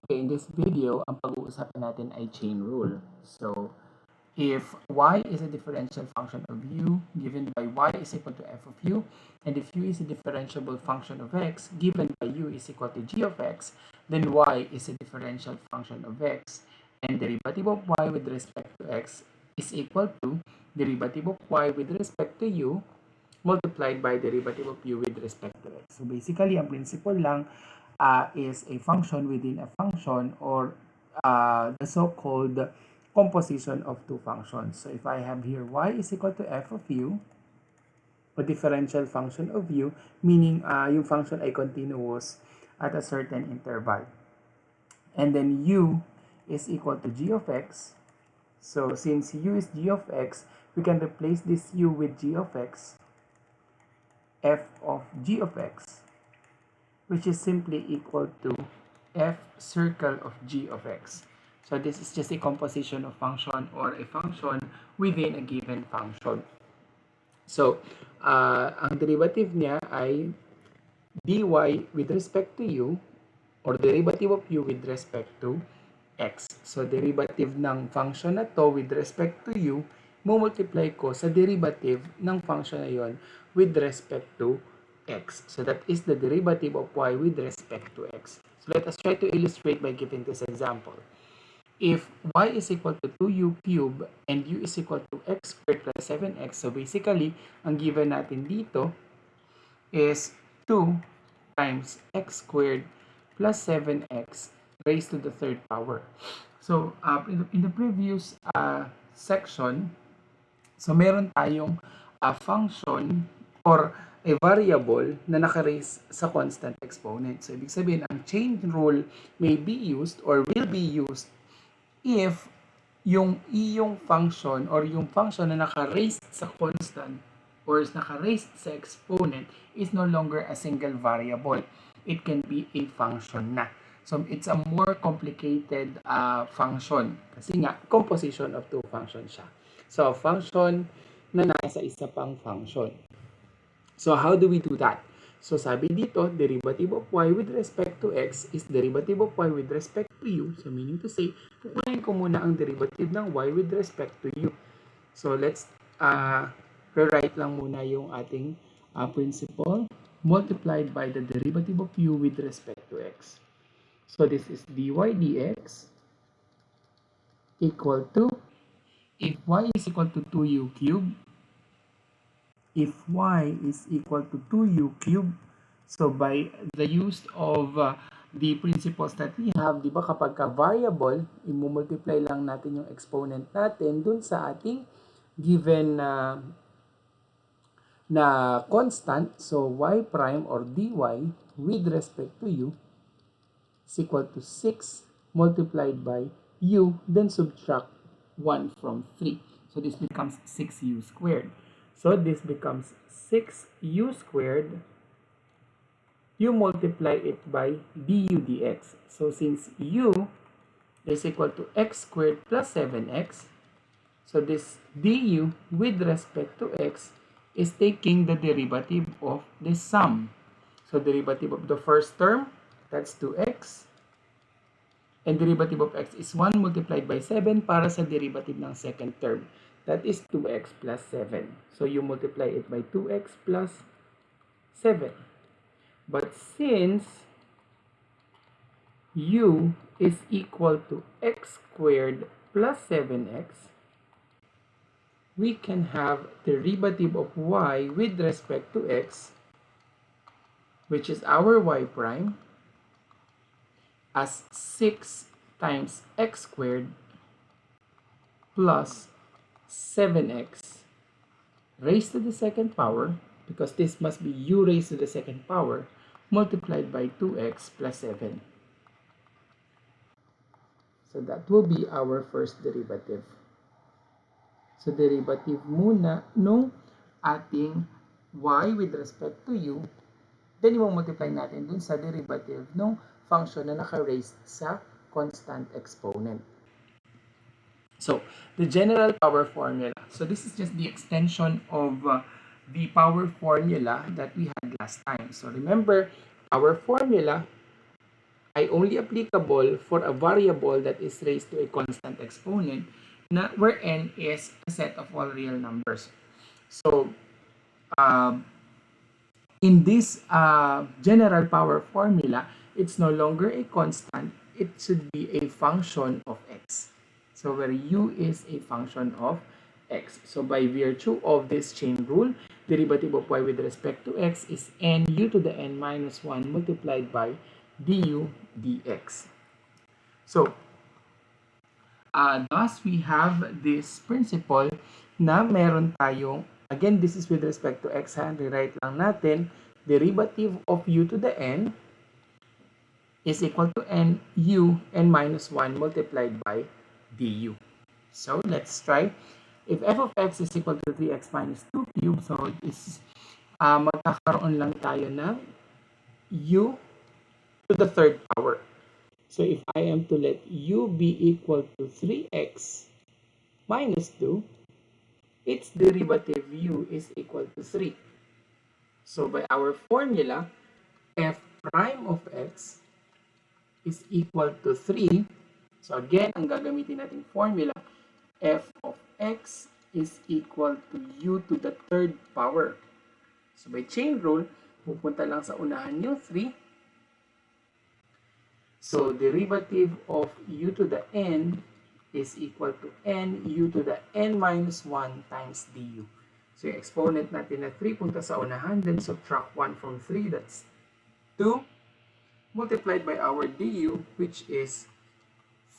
Okay, in this video, ang pag-uusapan natin ay chain rule. So, if y is a differential function of u given by y is equal to f of u, and if u is a differentiable function of x given by u is equal to g of x, then y is a differential function of x, and derivative of y with respect to x is equal to derivative of y with respect to u multiplied by derivative of u with respect to x. So basically, ang principle lang is a function within a function, or the so-called composition of two functions. So if I have here y is equal to f of u, a differential function of u, meaning yung function ay continuous at a certain interval. And then u is equal to g of x. So since u is g of x, we can replace this u with g of x, f of g of x, which is simply equal to f circle of g of x. So this is just a composition of function, or a function within a given function. So, ang derivative niya ay dy with respect to u, or derivative of u with respect to x. So, derivative ng function na to with respect to u, multiply ko sa derivative ng function na yon with respect to x. So, that is the derivative of y with respect to x. So, let us try to illustrate by giving this example. If y is equal to 2u cubed and u is equal to x squared plus 7x, so basically, ang given natin dito is 2 times x squared plus 7x raised to the third power. So, in the previous section, so meron tayong function or a variable na naka-raise sa constant exponent. So, ibig sabihin, ang chain rule may be used or will be used if yung iyong function or yung function na naka-raised sa constant or naka-raised sa exponent is no longer a single variable. It can be a function na. So, it's a more complicated function. Kasi nga, composition of two functions siya. So, function na nasa isa pang function. So, how do we do that? So, sabi dito, derivative of y with respect to x is derivative of y with respect to u. So, meaning to say, kukunin ko muna ang derivative ng y with respect to u. So, let's rewrite lang muna yung ating principle multiplied by the derivative of u with respect to x. So, this is dy dx equal to, if y is equal to 2u cubed, if y is equal to 2u cubed, so by the use of the principles that we have, di ba kapag ka-variable, i-multiply lang natin yung exponent natin dun sa ating given na constant. So, y prime or dy with respect to u is equal to 6 multiplied by u, then subtract 1 from 3. So, this becomes 6u squared. So, this becomes 6u squared. You multiply it by du dx. So, since u is equal to x squared plus 7x, so this du with respect to x is taking the derivative of the sum. So, derivative of the first term, that's 2x. And derivative of x is 1 multiplied by 7 para sa derivative ng second term. That is 2x plus 7. So, you multiply it by 2x plus 7. But since u is equal to x squared plus 7x, we can have derivative of y with respect to x, which is our y prime, as 6 times x squared plus 7x raised to the second power, because this must be u raised to the second power, multiplied by 2x plus 7. So that will be our first derivative. So derivative muna nung ating y with respect to u, then i-multiply natin dun sa derivative nung function na naka-raised sa constant exponent. So, the general power formula. So, this is just the extension of the power formula that we had last time. So, remember, power formula ay only applicable for a variable that is raised to a constant exponent na where n is a set of all real numbers. So, in this general power formula, it's no longer a constant. It should be a function of x. So where u is a function of x. So by virtue of this chain rule, derivative of y with respect to x is n u to the n minus 1 multiplied by du dx. So thus we have this principle na meron tayong, again, this is with respect to x, ha? Rewrite lang natin, derivative of u to the n is equal to n u n minus 1 multiplied by du. So let's try. If f of x is equal to 3x minus 2 cubed, so is magkakaroon lang tayo ng u to the third power. So if I am to let u be equal to 3x minus 2, its derivative u is equal to 3. So by our formula, f prime of x is equal to 3. So again, ang gagamitin nating formula, f of x is equal to u to the third power. So by chain rule, pupunta lang sa unahan yung 3. So derivative of u to the n is equal to n u to the n minus 1 times du. So yung exponent natin na 3 punta sa unahan, then subtract 1 from 3, that's 2, multiplied by our du, which is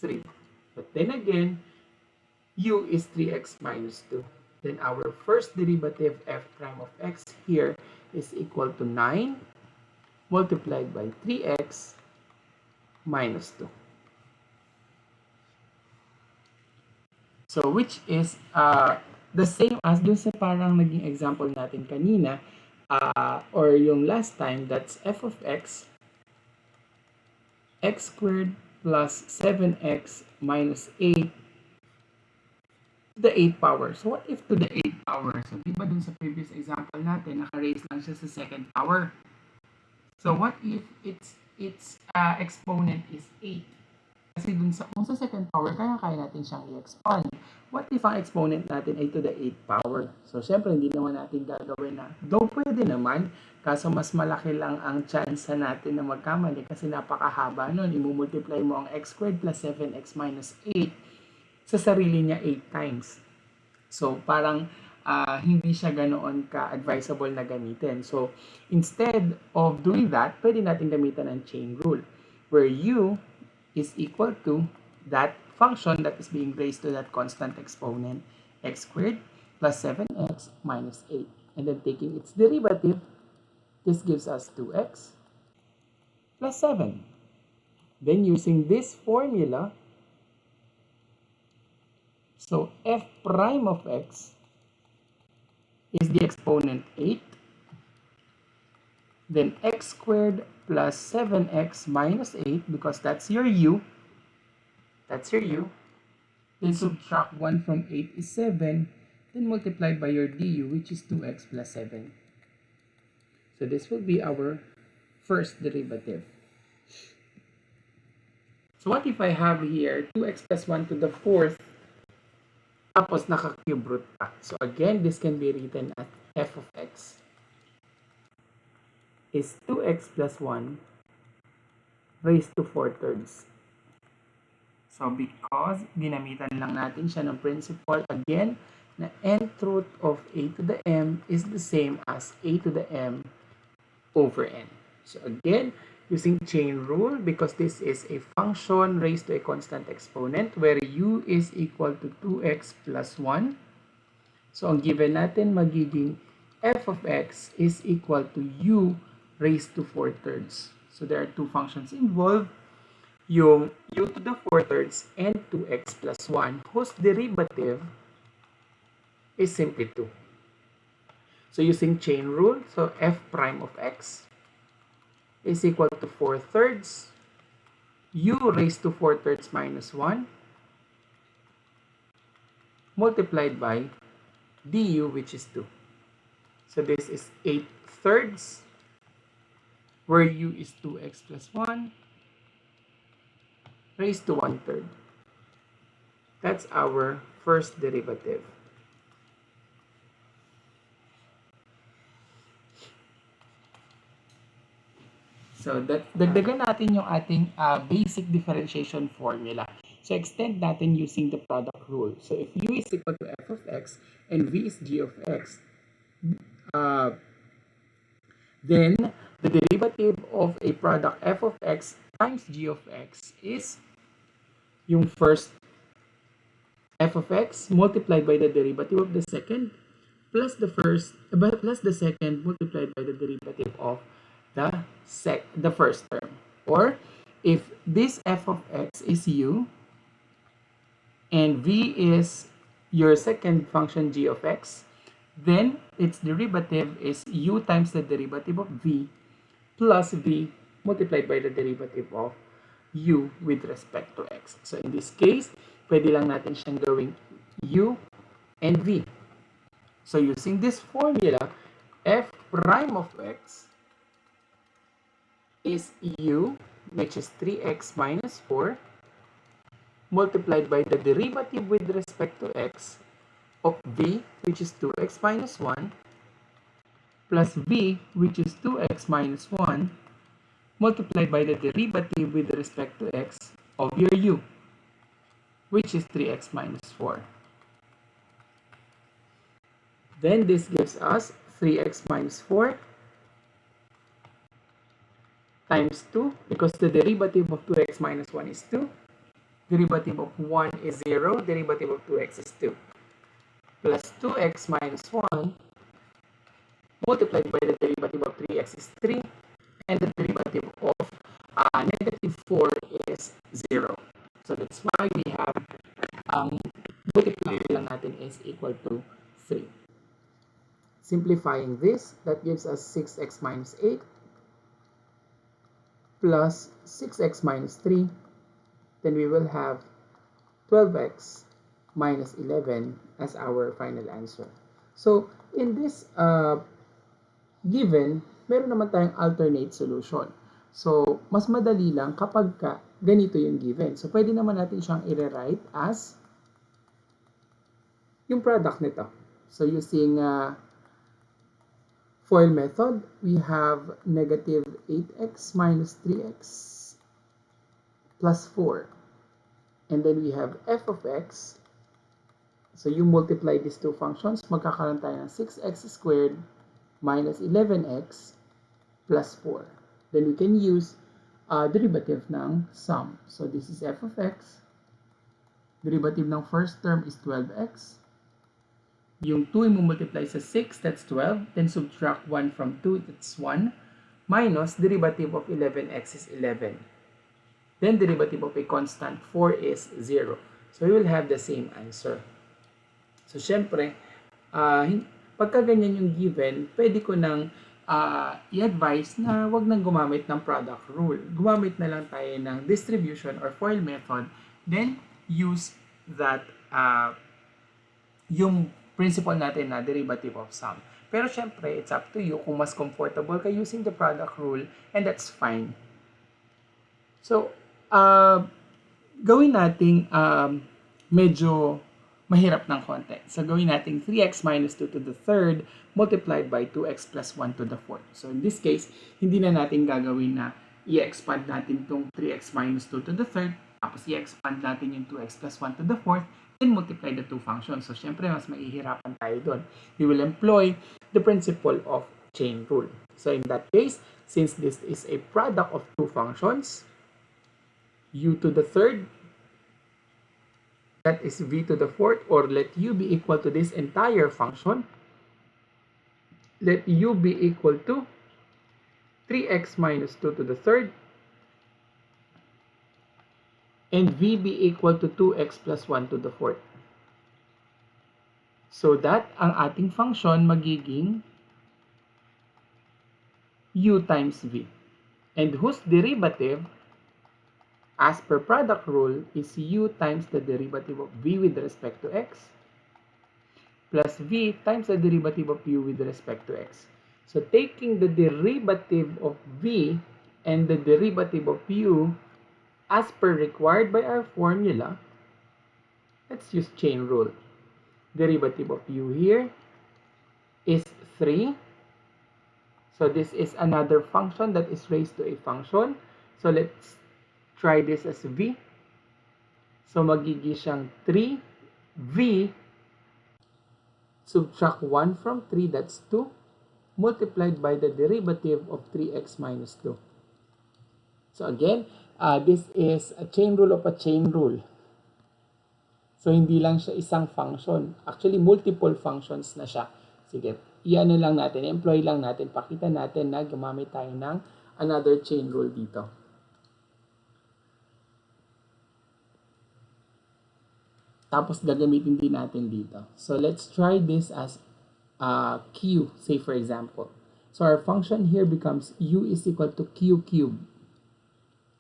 3. But then again, u is 3x minus 2. Then our first derivative, f prime of x here, is equal to 9 multiplied by 3x minus 2. So which is the same as dun sa parang naging example natin kanina, or yung last time, that's f of x, x squared plus 7x minus 8 to the 8th power. So what if to the 8th power? So diba dun sa previous example natin, naka-raise lang siya sa second power. So what if its exponent is 8? Kasi dun sa, kung sa second power, kaya natin siyang i-expand. What if ang exponent natin ay to the 8th power? So syempre, hindi naman natin gagawin na. Though pwede naman, kaso mas malaki lang ang chance natin na magkamali kasi napakahaba nun. Imumultiply mo ang x squared plus 7x minus 8 sa sarili niya 8 times. So parang hindi siya ganoon ka-advisable na gamitin. So instead of doing that, pwede natin gamitan ang chain rule where u is equal to that function that is being raised to that constant exponent, x squared plus 7x minus 8. And then taking its derivative, this gives us 2x plus 7. Then using this formula, so f prime of x is the exponent 8. Then x squared plus 7x minus 8, because that's your u. That's your u. Then subtract 1 from 8 is 7. Then multiplied by your du, which is 2x plus 7. So this will be our first derivative. So what if I have here 2x plus 1 to the 4th, tapos naka-cube root pa. So again, this can be written as f of x is 2x plus 1 raised to 4/3. So because ginamitan lang natin siya ng principle, again, na nth root of a to the m is the same as a to the m over n. So again, using chain rule, because this is a function raised to a constant exponent where u is equal to 2x plus 1. So ang given natin magiging f of x is equal to u raised to 4/3. So there are two functions involved, yung u to the 4/3 and 2x plus 1, whose derivative is simply 2. So using chain rule, so f prime of x is equal to 4/3 u raised to 4/3 minus 1 multiplied by du, which is 2. So this is 8/3 where u is 2x plus 1 raised to 1/3. That's our first derivative. So, dagdagan natin yung ating basic differentiation formula. So, extend natin using the product rule. So, if u is equal to f of x and v is g of x, then the derivative of a product f of x times g of x is yung first f of x multiplied by the derivative of the second plus the second multiplied by the derivative of the first term. Or if this f of x is u and v is your second function g of x, then its derivative is u times the derivative of v plus v multiplied by the derivative of u with respect to x. So in this case, pwede lang natin siyang gawing u and v. So using this formula, f prime of x is u, which is 3x minus 4, multiplied by the derivative with respect to x of v, which is 2x minus 1, plus v, which is 2x minus 1, multiplied by the derivative with respect to x of your u, which is 3x minus 4. Then this gives us 3x minus 4 times 2, because the derivative of 2x minus 1 is 2. Derivative of 1 is 0. Derivative of 2x is 2. Plus 2x minus 1 multiplied by the derivative of 3x is 3. And the derivative of negative 4 is 0. So that's why we have multiplier lang natin is equal to 3. Simplifying this, that gives us 6x minus 8 plus 6x minus 3. Then we will have 12x minus 11 as our final answer. So in this given, meron naman tayong alternate solution. So mas madali lang kapag ganito yung given. So pwede naman natin siyang i-rewrite as yung product nito. So using FOIL method, we have negative 8x minus 3x plus 4. And then we have f of x. So you multiply these two functions, magkakaroon tayo ng 6x squared minus 11x plus 4. Then we can use derivative ng sum. So this is f of x. Derivative ng first term is 12x. Yung 2 mo multiply sa 6, that's 12. Then subtract 1 from 2, that's 1. Minus derivative of 11x is 11. Then derivative of a constant 4 is 0. So we will have the same answer. So syempre, pagka ganyan yung given, pwede ko nang i-advise na wag nang gumamit ng product rule. Gumamit na lang tayo ng distribution or FOIL method. Then use that yung principle natin na derivative of sum. Pero syempre, it's up to you kung mas comfortable ka using the product rule, and that's fine. So, gawin nating medyo mahirap ng konti. So, gawin nating 3x minus 2 to the third multiplied by 2x plus 1 to the fourth. So, in this case, hindi na natin gagawin na i-expand natin itong 3x minus 2 to the third, tapos i-expand natin yung 2x plus 1 to the fourth, then multiply the two functions. So, syempre, mas mahihirapan tayo doon. We will employ the principle of chain rule. So, in that case, since this is a product of two functions, u to the third, that is v to the fourth, or let u be equal to this entire function. Let u be equal to 3x minus 2 to the third, and v be equal to 2x plus 1 to the fourth. So that ang ating function magiging u times v. And whose derivative, as per product rule, is u times the derivative of v with respect to x plus v times the derivative of u with respect to x. So taking the derivative of v and the derivative of u as per required by our formula, let's use chain rule. Derivative of u here is 3. So this is another function that is raised to a function. So let's try this as v. So magiging siyang 3v, subtract 1 from 3, that's 2, multiplied by the derivative of 3x minus 2. So again, this is a chain rule of a chain rule. So hindi lang siya isang function. Actually, multiple functions na siya. Sige, iano lang natin, employ lang natin, pakita natin na gumamit tayo ng another chain rule dito. Tapos gagamitin din natin dito. So let's try this as q, say for example. So our function here becomes u is equal to q cubed.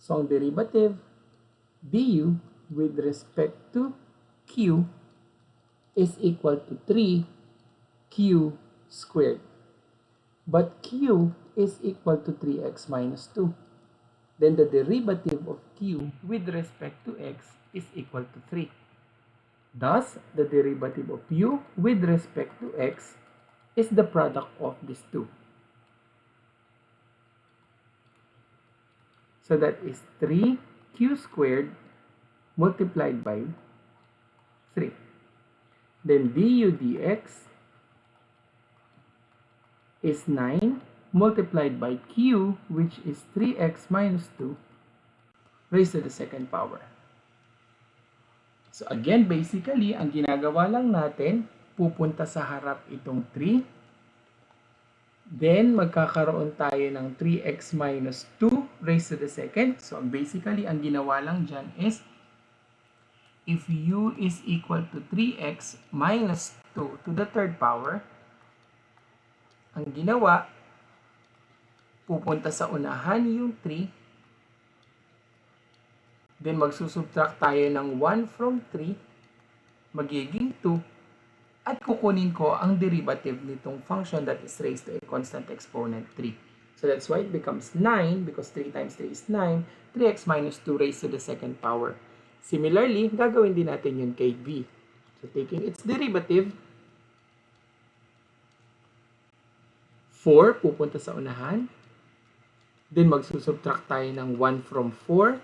So ang derivative du with respect to q is equal to 3q squared. But q is equal to 3x minus 2. Then the derivative of q with respect to x is equal to 3. Thus, the derivative of u with respect to x is the product of these two. So that is 3q squared multiplied by 3. Then du dx is 9 multiplied by q, which is 3x minus 2 raised to the second power. So again, basically, ang ginagawa lang natin, pupunta sa harap itong 3. Then, magkakaroon tayo ng 3x minus 2 raised to the second. So basically, ang ginawa lang dyan is, if u is equal to 3x minus 2 to the third power, ang ginawa, pupunta sa unahan yung 3, then magsusubtract tayo ng 1 from 3, magiging 2, at kukunin ko ang derivative nitong function that is raised to a constant exponent 3. So that's why it becomes 9, because 3 times 3 is 9, 3x minus 2 raised to the second power. Similarly, gagawin din natin yun kay v. So taking its derivative, 4 pupunta sa unahan, then magsusubtract tayo ng 1 from 4,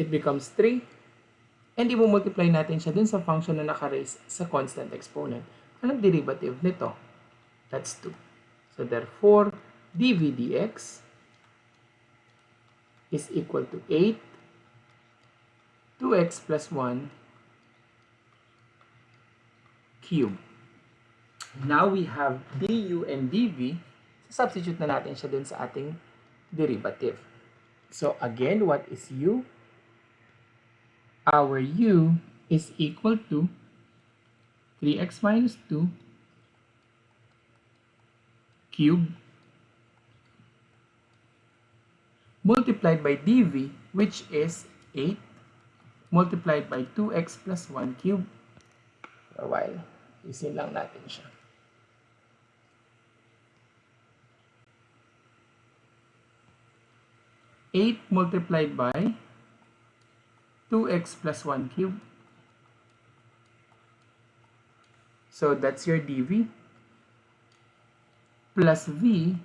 it becomes 3, and i-multiply natin siya dun sa function na naka-raise sa constant exponent. Anong derivative nito? That's 2. So therefore, dv dx is equal to 8, 2x plus 1 cube. Now we have du and dv. Substitute na natin siya dun sa ating derivative. So again, what is u? Our u is equal to 3x minus 2 cube multiplied by dv, which is 8 multiplied by 2x plus 1 cube. For a while, isin lang natin siya. Eight multiplied by 2x plus 1 cube. So that's your dv. Plus v,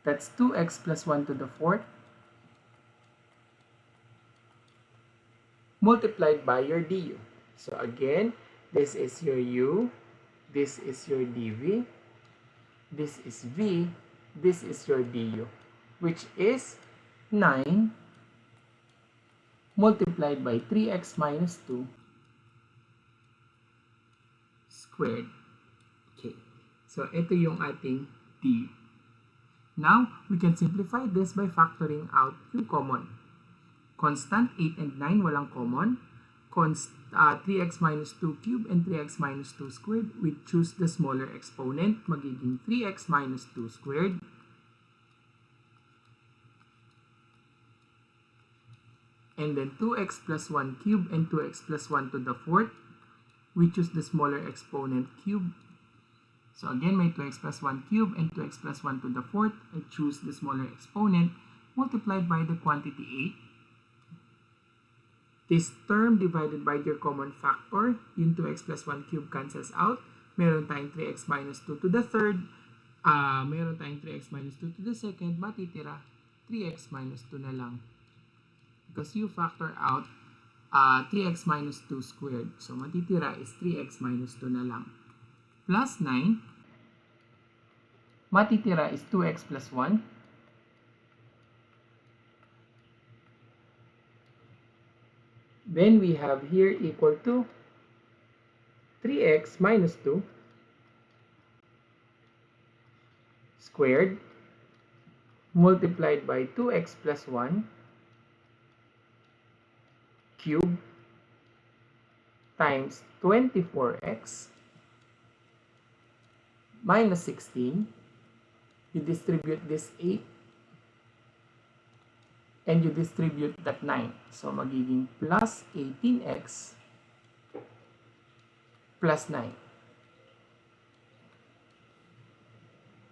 that's 2x plus 1 to the fourth. Multiplied by your du. So again, this is your u, this is your dv, this is v, this is your du, which is 9 multiplied by 3x minus 2 squared. Okay. So, ito yung ating du. Now, we can simplify this by factoring out yung common. Constant, 8 and 9, walang common. 3x minus 2 cubed and 3x minus 2 squared. We choose the smaller exponent. Magiging 3x minus 2 squared. And then 2x plus 1 cube and 2x plus 1 to the fourth. We choose the smaller exponent cube. So again, may 2x plus 1 cube and 2x plus 1 to the fourth. I choose the smaller exponent. multiplied by the quantity 8. This term divided by your common factor, yung 2x plus 1 cube cancels out. Meron tayong 3x minus 2 to the third. Meron tayong 3x minus 2 to the second. Matitira, 3x minus 2 na lang. Because you factor out 3x minus 2 squared. So, matitira is 3x minus 2 na lang. Plus 9. Matitira is 2x plus 1. Then we have here equal to 3x minus 2 squared multiplied by 2x plus 1 cube times 24x minus 16. You distribute this 8 and you distribute that 9. So, magiging plus 18x plus 9.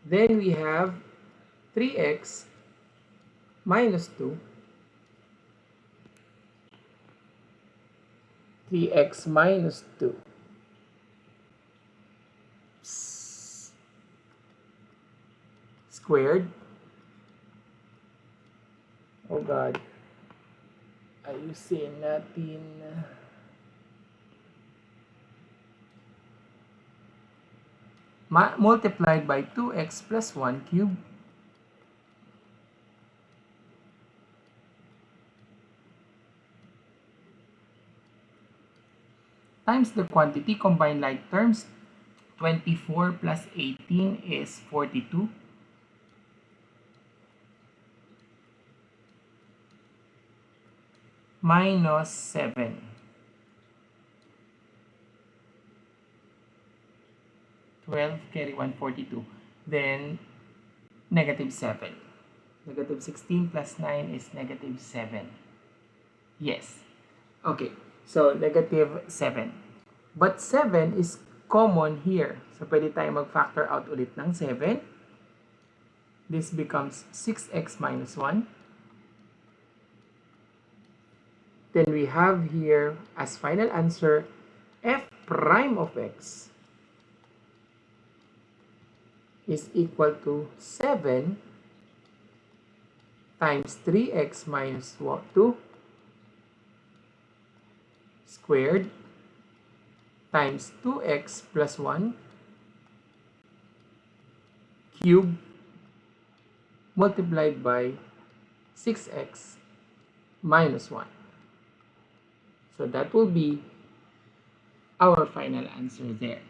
Then we have 3x minus 2. 3x minus 2 squared. Oh God. Ayusin natin. Multiplied by 2x plus 1 cube times the quantity, combined like terms. 24 plus 18 is 42. Minus 7. Carry 1, 42. Then, negative 7. Negative 16 plus 9 is negative 7. Yes. Okay. So, negative 7. But 7 is common here. So, pwede tayo mag-factor out ulit ng 7. This becomes 6x minus 1. Then we have here as final answer f prime of x is equal to 7 times 3x minus 2 squared times 2x plus 1 cube multiplied by 6x minus 1. So that will be our final answer there.